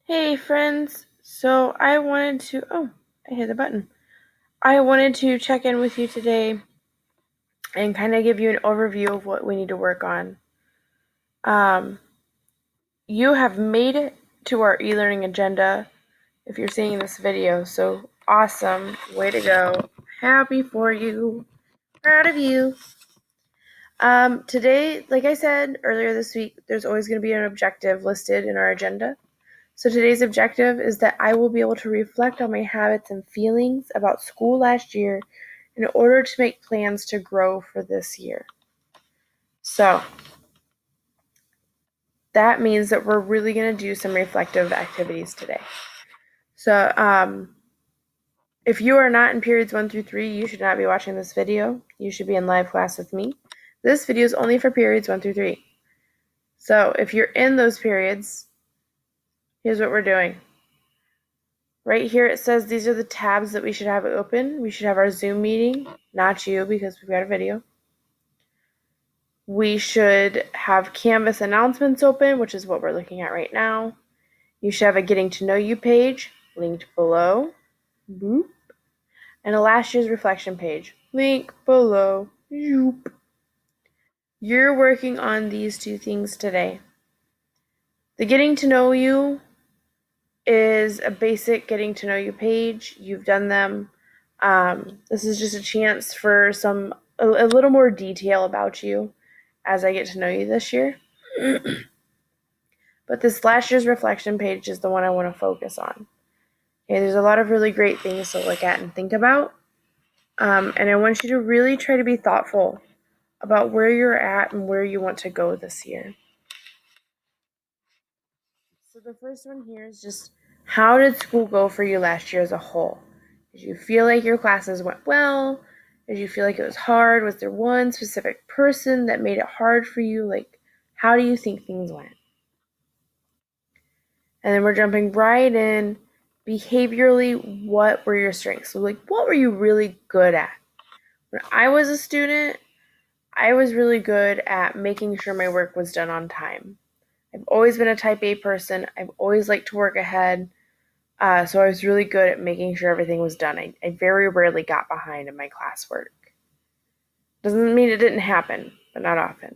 Hey friends, so I hit the button. I wanted to check in with you today and kind of give you an overview of what we need to work on. You have made it to our e-learning agenda if you're seeing this video, so awesome, way to go. Happy for you, proud of you. Today, like I said earlier this week, there's always going to be an objective listed in our agenda. So today's objective is that I will be able to reflect on my habits and feelings about school last year in order to make plans to grow for this year. So that means that we're really going to do some reflective activities today. So if you are not in periods 1 through 3, you should not be watching this video. You should be in live class with me. This video is only for periods 1 through 3. So if you're in those periods, here's what we're doing. Right here it says these are the tabs that we should have open. We should have our Zoom meeting, not you because we've got a video. We should have Canvas announcements open, which is what we're looking at right now. You should have a Getting to Know You page, linked below. Boop. And a last year's reflection page, link below. Yoop. You're working on these two things today. The Getting to Know You is a basic Getting to Know You page. You've done them. This is just a chance for a little more detail about you as I get to know you this year. But this last year's reflection page is the one I want to focus on. Okay, there's a lot of really great things to look at and think about. And I want you to really try to be thoughtful about where you're at and where you want to go this year. So the first one here is just, how did school go for you last year as a whole? Did you feel like your classes went well? Did you feel like it was hard? Was there one specific person that made it hard for you? Like, how do you think things went? And then we're jumping right in. Behaviorally, what were your strengths? So, like, what were you really good at? When I was a student, I was really good at making sure my work was done on time. I've always been a type A person. I've always liked to work ahead. So I was really good at making sure everything was done. I very rarely got behind in my classwork. Doesn't mean it didn't happen, but not often.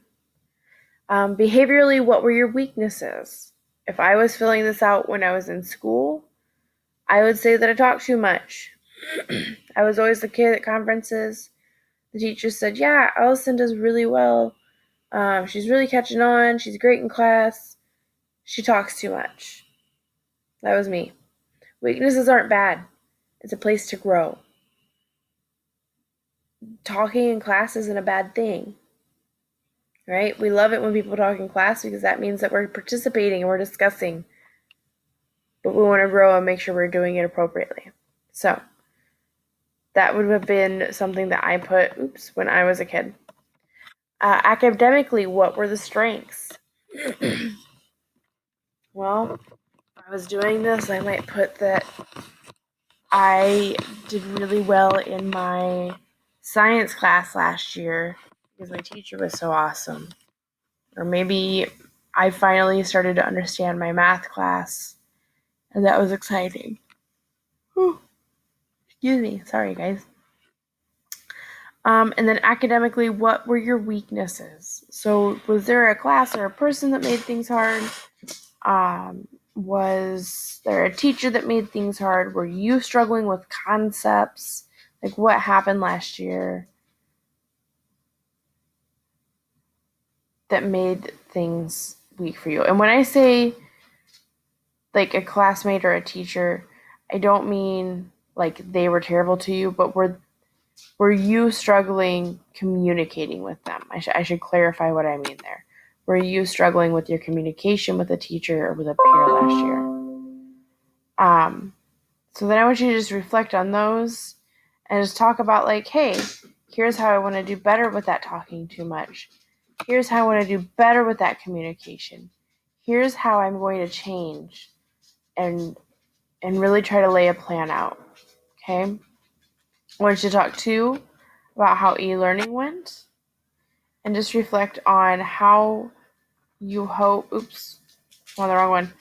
Behaviorally, what were your weaknesses? If I was filling this out when I was in school, I would say that I talked too much. I was always the kid at conferences. The teacher said, yeah, Allison does really well. She's really catching on. She's great in class. She talks too much. That was me. Weaknesses aren't bad. It's a place to grow. Talking in class isn't a bad thing, right? We love it when people talk in class because that means that we're participating and we're discussing. But we want to grow and make sure we're doing it appropriately. So that would have been something that I put, when I was a kid. Academically, what were the strengths? Well, if I was doing this, I might put that I did really well in my science class last year because my teacher was so awesome. Or maybe I finally started to understand my math class, and that was exciting. Whew. Excuse me. Sorry, guys. And then academically, what were your weaknesses? So was there a class or a person that made things hard? Was there a teacher that made things hard? Were you struggling with concepts? Like, what happened last year that made things weak for you? And when I say like a classmate or a teacher, I don't mean like they were terrible to you, but were you struggling communicating with them? I should clarify what I mean there. Were you struggling with your communication with a teacher or with a peer last year? So then I want you to just reflect on those and just talk about like, hey, here's how I want to do better with that talking too much. Here's how I want to do better with that communication. Here's how I'm going to change and really try to lay a plan out. Okay? I want you to talk too about how e-learning went and just reflect on how you hope, on the wrong one,